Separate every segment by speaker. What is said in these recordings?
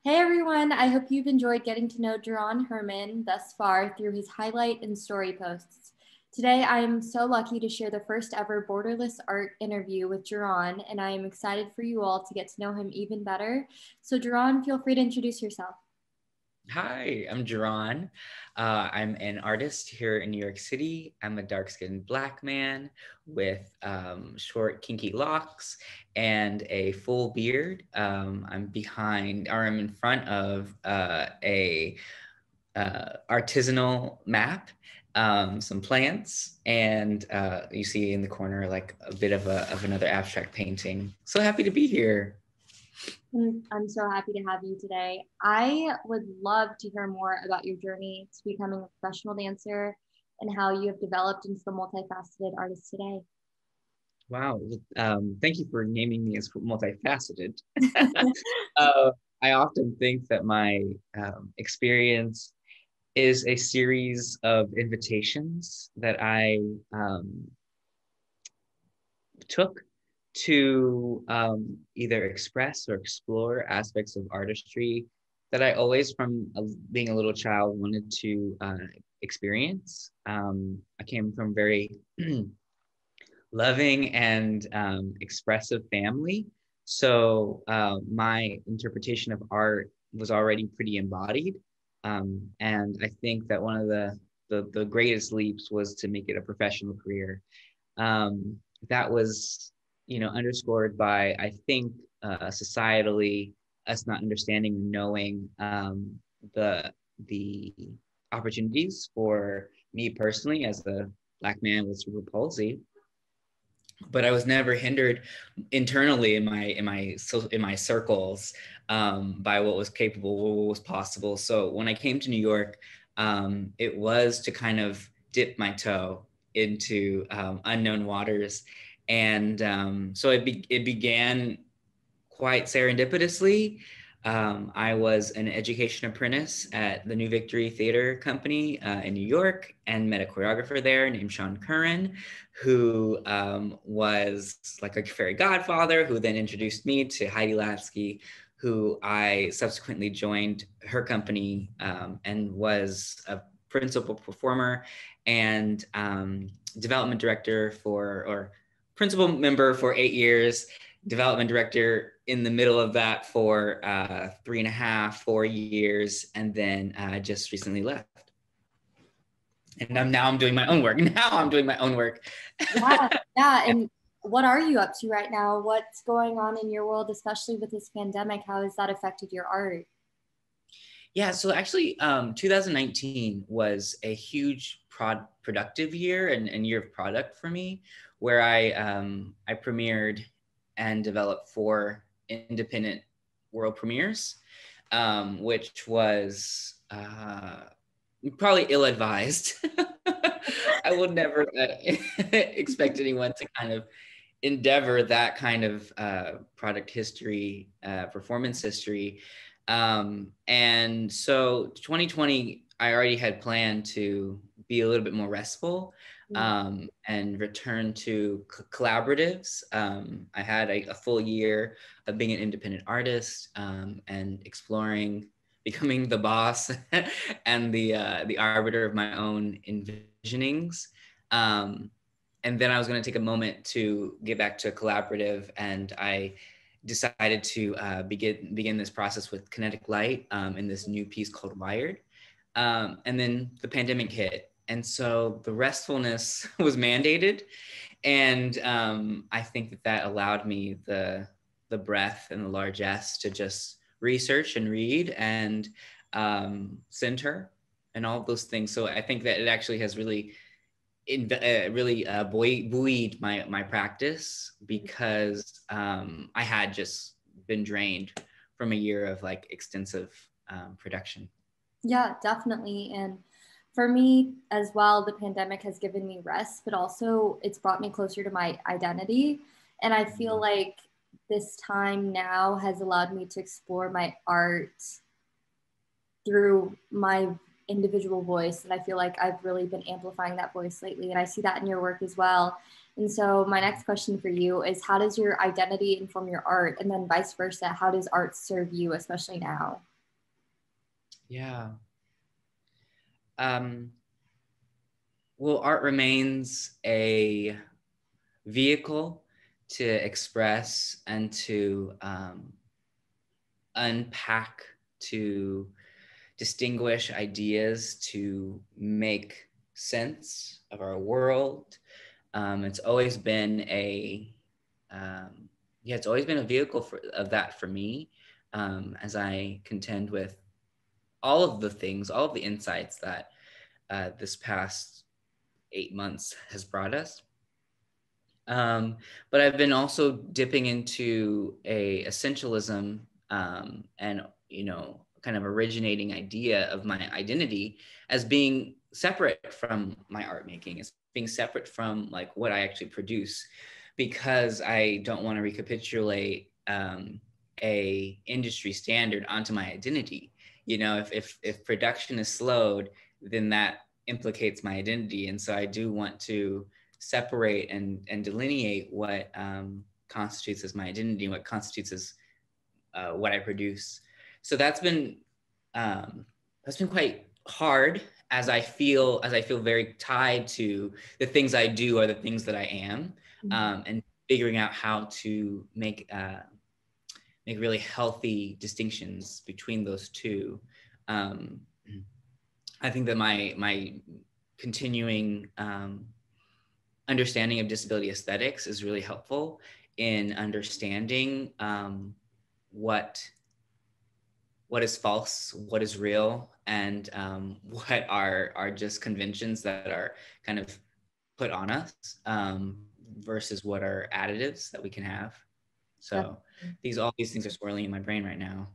Speaker 1: Hey everyone, I hope you've enjoyed getting to know Jerron Herman thus far through his highlight and story posts. Today, I am so lucky to share the first ever Borderless Art interview with Jerron, and I am excited for you all to get to know him even better. So Jerron, feel free to introduce yourself.
Speaker 2: Hi, I'm Jerron. I'm an artist here in New York City. I'm a dark-skinned Black man with short, kinky locks and a full beard. I'm in front of a artisanal map, some plants, and you see in the corner like a bit of another abstract painting. So happy to be here.
Speaker 1: I'm so happy to have you today. I would love to hear more about your journey to becoming a professional dancer and how you have developed into the multifaceted artist today.
Speaker 2: Wow. Thank you for naming me as multifaceted. uh, I often think that my experience is a series of invitations that I took to either express or explore aspects of artistry that I always, from being a little child, wanted to experience. I came from very loving and expressive family. So my interpretation of art was already pretty embodied. And I think that one of the greatest leaps was to make it a professional career. That was, underscored by, I think, societally, us not understanding and knowing the opportunities for me personally as a Black man with cerebral palsy, but I was never hindered internally in my circles by what was capable, what was possible. So when I came to New York, it was to kind of dip my toe into unknown waters, and so it began quite serendipitously. I was an education apprentice at the New Victory Theater Company in New York, and met a choreographer there named Sean Curran, who was like a fairy godfather, who then introduced me to Heidi Lasky, who I subsequently joined her company and was a principal performer and development director or principal member for 8 years, development director in the middle of that for 3.5, 4 years, and then just recently left. And I'm doing my own work. Now I'm doing my own work.
Speaker 1: Yeah. And what are you up to right now? What's going on in your world, especially with this pandemic? How has that affected your art?
Speaker 2: Yeah, so actually 2019 was a huge productive year and year of product for me, where I premiered and developed 4 independent world premieres, which was probably ill-advised. I would never expect anyone to kind of endeavor that kind of product history, performance history. And so 2020, I already had planned to be a little bit more restful and return to collaboratives. I had a full year of being an independent artist and exploring becoming the boss and the arbiter of my own envisionings. And then I was going to take a moment to get back to a collaborative, and I decided to begin this process with Kinetic Light in this new piece called Wired. And then the pandemic hit, and so the restfulness was mandated, and I think that allowed me the breadth and the largesse to just research and read and center and all of those things. So I think that it actually has really buoyed my practice, because I had just been drained from a year of like extensive production.
Speaker 1: Yeah, definitely. And for me as well, the pandemic has given me rest, but also it's brought me closer to my identity. And I feel like this time now has allowed me to explore my art through my individual voice. And I feel like I've really been amplifying that voice lately. And I see that in your work as well. And so my next question for you is, how does your identity inform your art? And then vice versa, how does art serve you, especially now?
Speaker 2: Yeah. Well, art remains a vehicle to express and to unpack, to distinguish ideas, to make sense of our world. It's always been it's always been a vehicle of that for me, as I contend with all of the things, all of the insights that this past 8 months has brought us. But I've been also dipping into a essentialism, and, kind of originating idea of my identity as being separate from my art making, as being separate from like what I actually produce, because I don't want to recapitulate a industry standard onto my identity. If production is slowed, then that implicates my identity. And so I do want to separate and delineate what constitutes as my identity, what constitutes as what I produce. So that's been quite hard, as I feel very tied to the things I do are the things that I am, and figuring out how to make really healthy distinctions between those two. I think that my continuing understanding of disability aesthetics is really helpful in understanding what is false, what is real, and what are just conventions that are kind of put on us, versus what are additives that we can have. So all these things are swirling in my brain right now.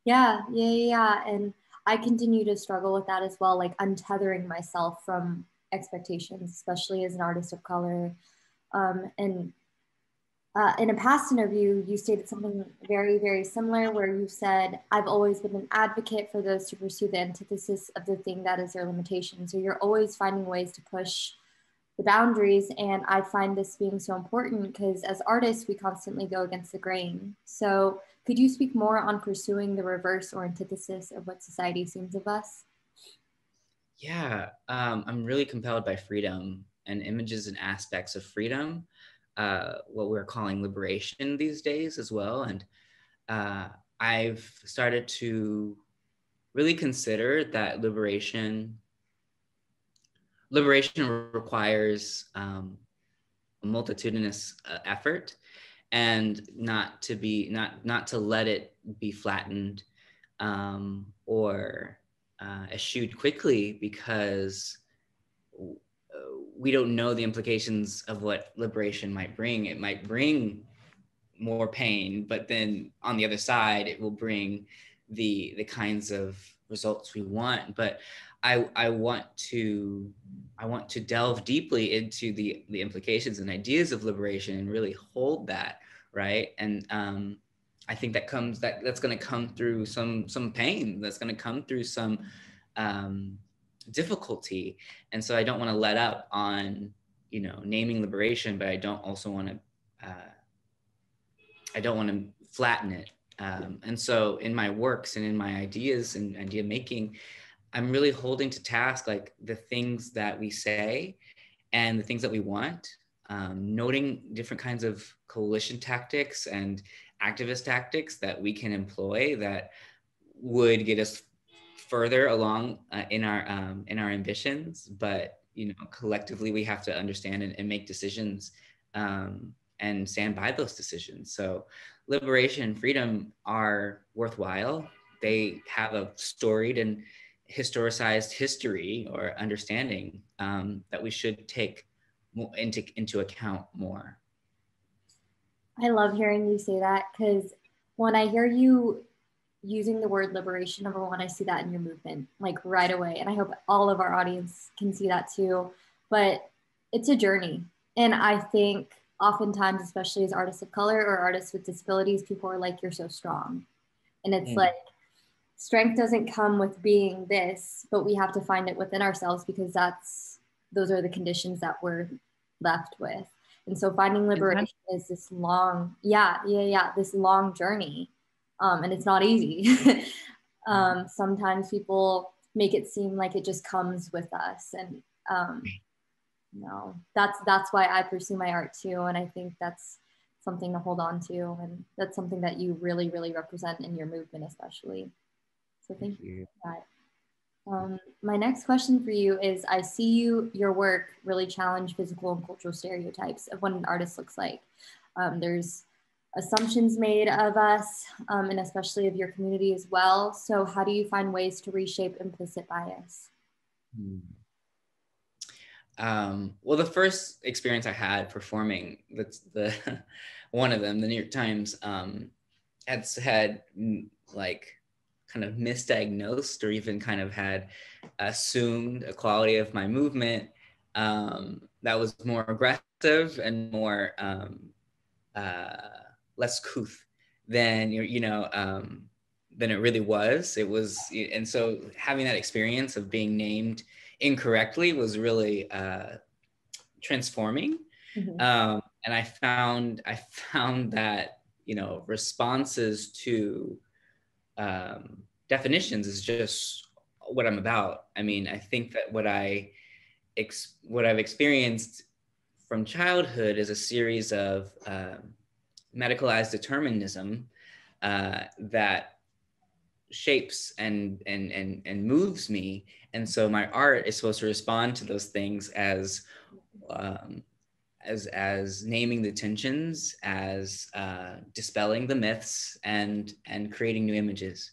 Speaker 1: Yeah. And I continue to struggle with that as well, like untethering myself from expectations, especially as an artist of color. And in a past interview, you stated something very, very similar, where you said, I've always been an advocate for those to pursue the antithesis of the thing that is their limitation. So you're always finding ways to push the boundaries. And I find this being so important because as artists, we constantly go against the grain. So could you speak more on pursuing the reverse or antithesis of what society assumes of us?
Speaker 2: Yeah, I'm really compelled by freedom and images and aspects of freedom, what we're calling liberation these days as well. And I've started to really consider that liberation requires a multitudinous effort, and not to let it be flattened, or eschewed quickly, because we don't know the implications of what liberation might bring. It might bring more pain, but then on the other side, it will bring the kinds of results we want. But I want to delve deeply into the implications and ideas of liberation and really hold that, right? And I think that's going to come through some pain. That's going to come through some difficulty. And so I don't want to let up on naming liberation, but I don't also want to flatten it. And so in my works and in my ideas and idea making, I'm really holding to task like the things that we say and the things that we want, noting different kinds of coalition tactics and activist tactics that we can employ that would get us further along in our ambitions. But collectively we have to understand and make decisions, and stand by those decisions. So liberation and freedom are worthwhile. They have a storied and historicized history or understanding, that we should take into account more.
Speaker 1: I love hearing you say that, because when I hear you using the word liberation, number one, I see that in your movement, like right away. And I hope all of our audience can see that too. But it's a journey. And I think oftentimes, especially as artists of color or artists with disabilities, people are like, you're so strong. And it's like, strength doesn't come with being this, but we have to find it within ourselves, because those are the conditions that we're left with. And so finding liberation is this long, this long journey. And it's not easy. Sometimes people make it seem like it just comes with us, and no, that's why I pursue my art too, and I think that's something to hold on to, and that's something that you really, really represent in your movement, especially. So thank you for that. My next question for you is, I see your work really challenge physical and cultural stereotypes of what an artist looks like. There's assumptions made of us, and especially of your community as well. So how do you find ways to reshape implicit bias?
Speaker 2: Well, the first experience I had performing, that's the one of them, the New York Times, had like kind of misdiagnosed or even kind of had assumed a quality of my movement that was more aggressive and more less couth than than it really was. It was, and so having that experience of being named incorrectly was really transforming. And I found that responses to definitions is just what I'm about. I mean, I think that what I've experienced from childhood is a series of medicalized determinism that shapes and moves me, and so my art is supposed to respond to those things as naming the tensions, as dispelling the myths, and creating new images.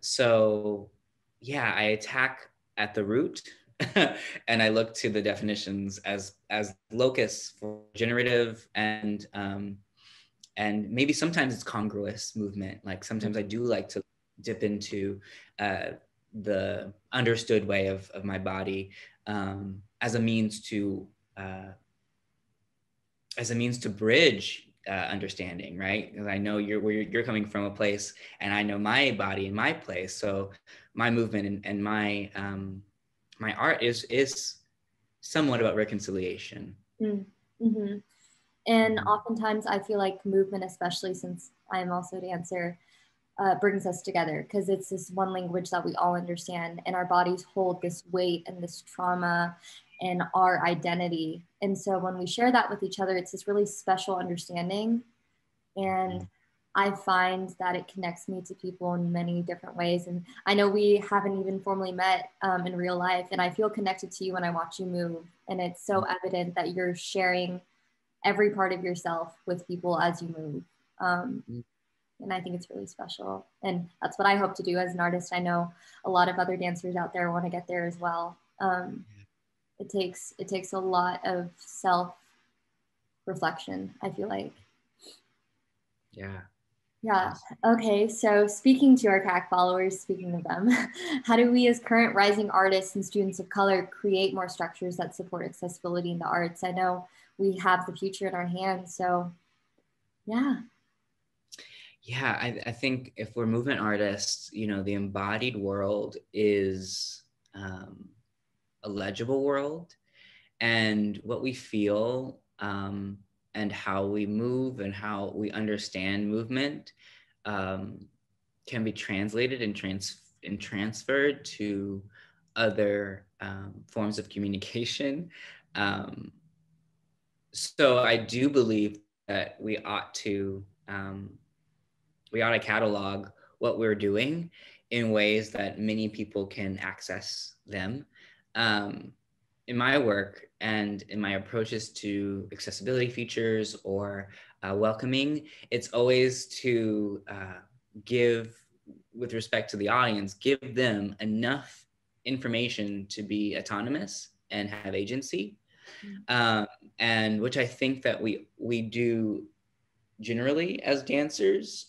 Speaker 2: So yeah, I attack at the root, and I look to the definitions as locus for generative and maybe sometimes it's congruous movement. Like sometimes I do like to dip into the understood way of my body as a means to bridge understanding, right? Because I know you're coming from a place, and I know my body and my place. So my movement and my my art is somewhat about reconciliation.
Speaker 1: Mm-hmm. And oftentimes I feel like movement, especially since I'm also a dancer, brings us together, because it's this one language that we all understand, and our bodies hold this weight and this trauma and our identity. And so when we share that with each other, it's this really special understanding. And I find that it connects me to people in many different ways. And I know we haven't even formally met in real life, and I feel connected to you when I watch you move. And it's so evident that you're sharing every part of yourself with people as you move. And I think it's really special. And that's what I hope to do as an artist. I know a lot of other dancers out there want to get there as well. It takes a lot of self-reflection, I feel like. Yeah. Okay. So speaking to our C.A.A.C followers, speaking of them, how do we as current rising artists and students of color create more structures that support accessibility in the arts? I know we have the future in our hands. So yeah.
Speaker 2: Yeah, I think if we're movement artists, the embodied world is a legible world, and what we feel and how we move and how we understand movement can be translated and transferred to other forms of communication. So I do believe that we ought to catalog what we're doing in ways that many people can access them. In my work and in my approaches to accessibility features or welcoming, it's always to give, with respect to the audience, give them enough information to be autonomous and have agency. And which I think that we do generally as dancers.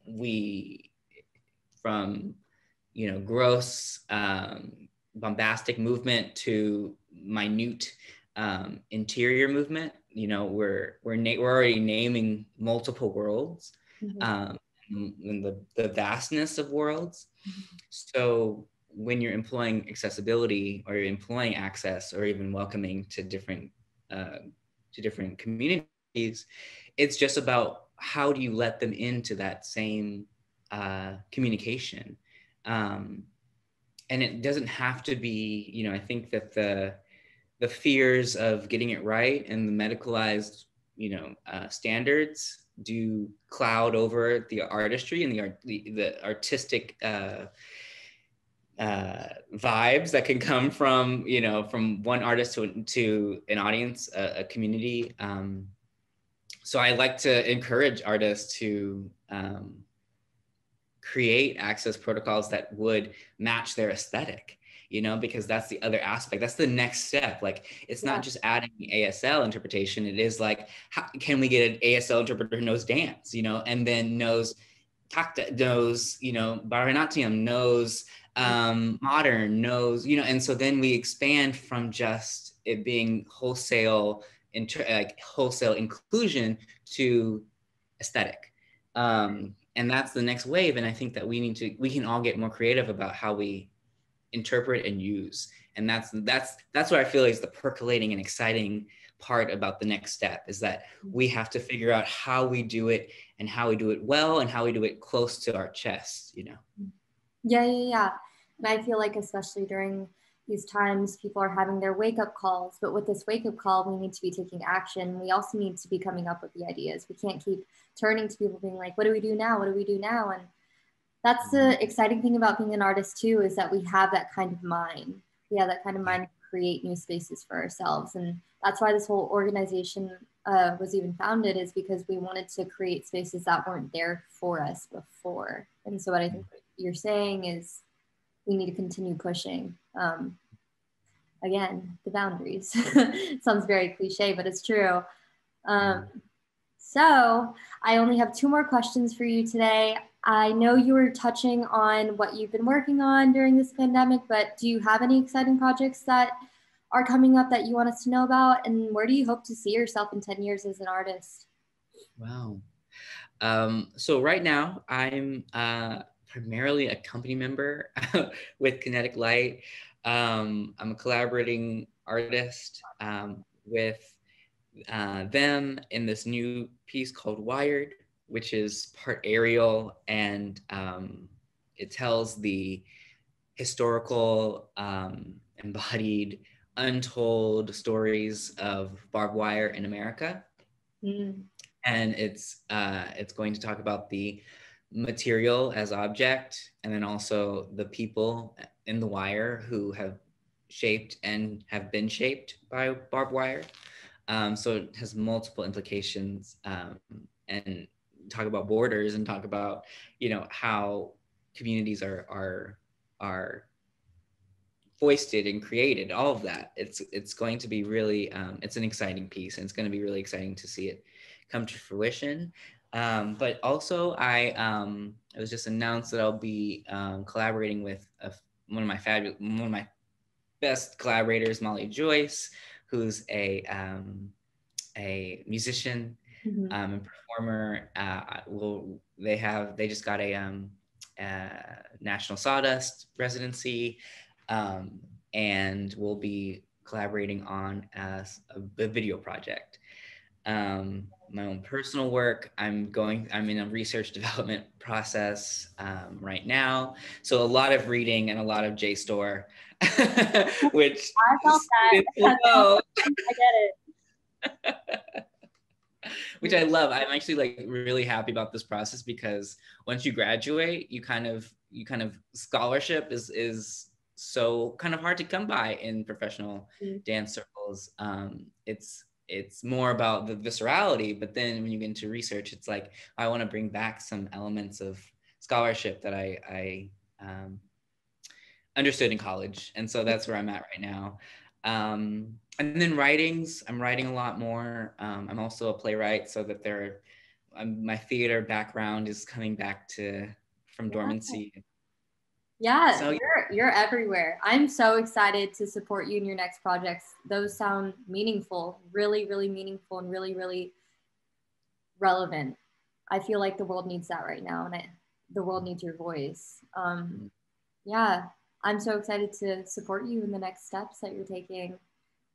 Speaker 2: We, from gross bombastic movement to minute interior movement, we're already naming multiple worlds, and the vastness of worlds. So when you're employing accessibility, or you're employing access, or even welcoming to different communities, it's just about how do you let them into that same communication. And it doesn't have to be, you know, I think that the fears of getting it right and the medicalized, you know, standards do cloud over the artistry and the artistic vibes that can come from, you know, from one artist to an audience, a community. So I like to encourage artists to create access protocols that would match their aesthetic, you know, because that's the other aspect. That's the next step. Like, it's not just adding ASL interpretation. It is like, how can we get an ASL interpreter who knows dance, you know, and then knows takta, knows, you know, Bharatanatyam, knows modern, knows, you know, and so then we expand from just it being wholesale, like wholesale inclusion to aesthetic. And that's the next wave. And I think that we can all get more creative about how we interpret and use. And that's what I feel is the percolating and exciting part about the next step, is that we have to figure out how we do it and how we do it well and how we do it close to our chest, you know?
Speaker 1: Yeah. And I feel like, especially during these times, people are having their wake-up calls, but with this wake-up call, we need to be taking action. We also need to be coming up with the ideas. We can't keep turning to people being like, what do we do now? What do we do now? And that's the exciting thing about being an artist too, is that we have that kind of mind. We have that kind of mind to create new spaces for ourselves. And that's why this whole organization was even founded, is because we wanted to create spaces that weren't there for us before. And so what I think you're saying is we need to continue pushing. Again, the boundaries. Sounds very cliche, but it's true. So I only have 2 more questions for you today. I know you were touching on what you've been working on during this pandemic, but do you have any exciting projects that are coming up that you want us to know about? And where do you hope to see yourself in 10 years as an artist?
Speaker 2: Wow. So right now I'm primarily a company member with Kinetic Light. I'm a collaborating artist with them in this new piece called Wired, which is part aerial, and it tells the historical, embodied, untold stories of barbed wire in America. And it's going to talk about the material as object, and then also the people in the wire who have shaped and have been shaped by barbed wire. So it has multiple implications, and talk about borders and talk about, you know, how communities are foisted and created, all of that. It's going to be really, it's an exciting piece, and it's going to be really exciting to see it come to fruition. But also it was just announced that I'll be collaborating with one of my best collaborators, Molly Joyce, who's a musician and performer. They just got a National Sawdust residency, and we'll be collaborating on a video project. My own personal work, I'm in a research development process right now. So a lot of reading and a lot of JSTOR, which
Speaker 1: I felt that. I get it.
Speaker 2: Which I love. I'm actually like really happy about this process, because once you graduate, you kind of scholarship is so kind of hard to come by in professional dance circles. It's more about the viscerality, but then when you get into research, it's like, I want to bring back some elements of scholarship that I understood in college. And so that's where I'm at right now. And then I'm writing a lot more. I'm also a playwright, so that my theater background is coming back from dormancy.
Speaker 1: Yeah, so you're everywhere. I'm so excited to support you in your next projects. Those sound meaningful, really, really meaningful, and really, really relevant. I feel like the world needs that right now, and the world needs your voice. Yeah, I'm so excited to support you in the next steps that you're taking.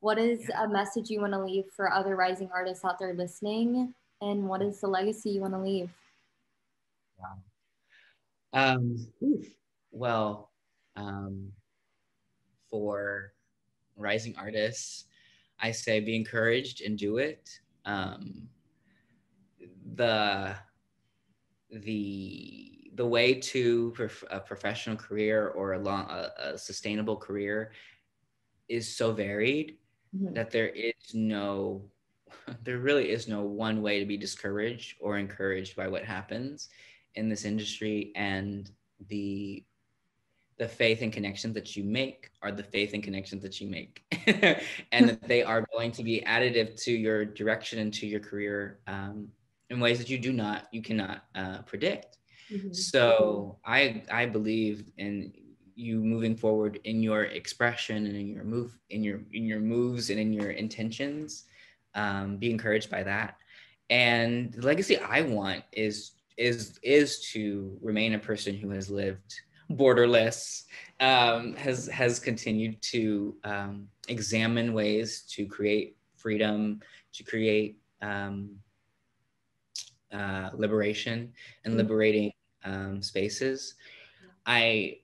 Speaker 1: What is a message you want to leave for other rising artists out there listening? And what is the legacy you want to leave?
Speaker 2: Oof. Well, um, for rising artists, I say be encouraged and do it. The the way to a professional career or a sustainable career is so varied that there really is no one way to be discouraged or encouraged by what happens in this industry. And the the faith and connections that you make are the faith and connections that you make and that they are going to be additive to your direction and to your career, in ways that you cannot predict. So I believe in you moving forward in your expression and in your moves and in your intentions. Be encouraged by that. And the legacy I want is to remain a person who has lived borderless, has continued to examine ways to create freedom, to create liberation and liberating spaces. I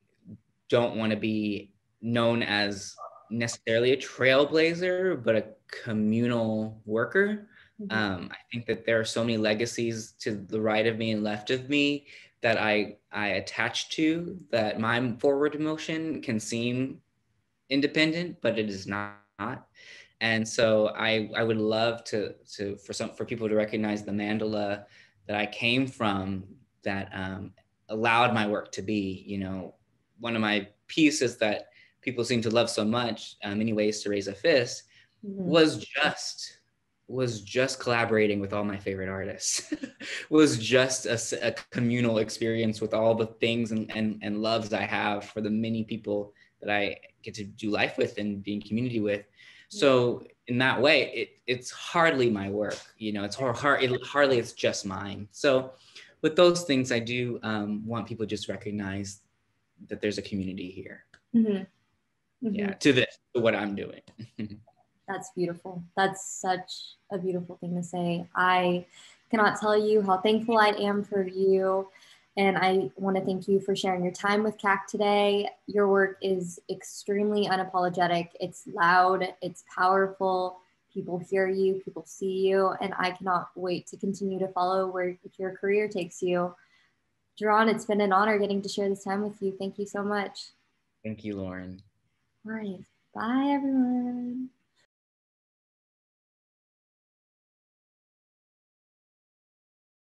Speaker 2: don't want to be known as necessarily a trailblazer, but a communal worker. I think that there are so many legacies to the right of me and left of me that I attach to, that my forward motion can seem independent, but it is not. And so I would love for people to recognize the mandala that I came from, that allowed my work to be, one of my pieces that people seem to love so much, Many Ways to Raise a Fist, was just collaborating with all my favorite artists. Was just a communal experience with all the things and loves I have for the many people that I get to do life with and be in community with. So in that way, it's hardly my work, it's hardly it's just mine. So with those things, I do want people to just recognize that there's a community here. Yeah, to what I'm doing.
Speaker 1: That's beautiful. That's such a beautiful thing to say. I cannot tell you how thankful I am for you. And I want to thank you for sharing your time with C.A.A.C today. Your work is extremely unapologetic. It's loud, it's powerful. People hear you, people see you, and I cannot wait to continue to follow where your career takes you. Jerron, it's been an honor getting to share this time with you. Thank you so much.
Speaker 2: Thank you, Lauren.
Speaker 1: All right. Bye, everyone.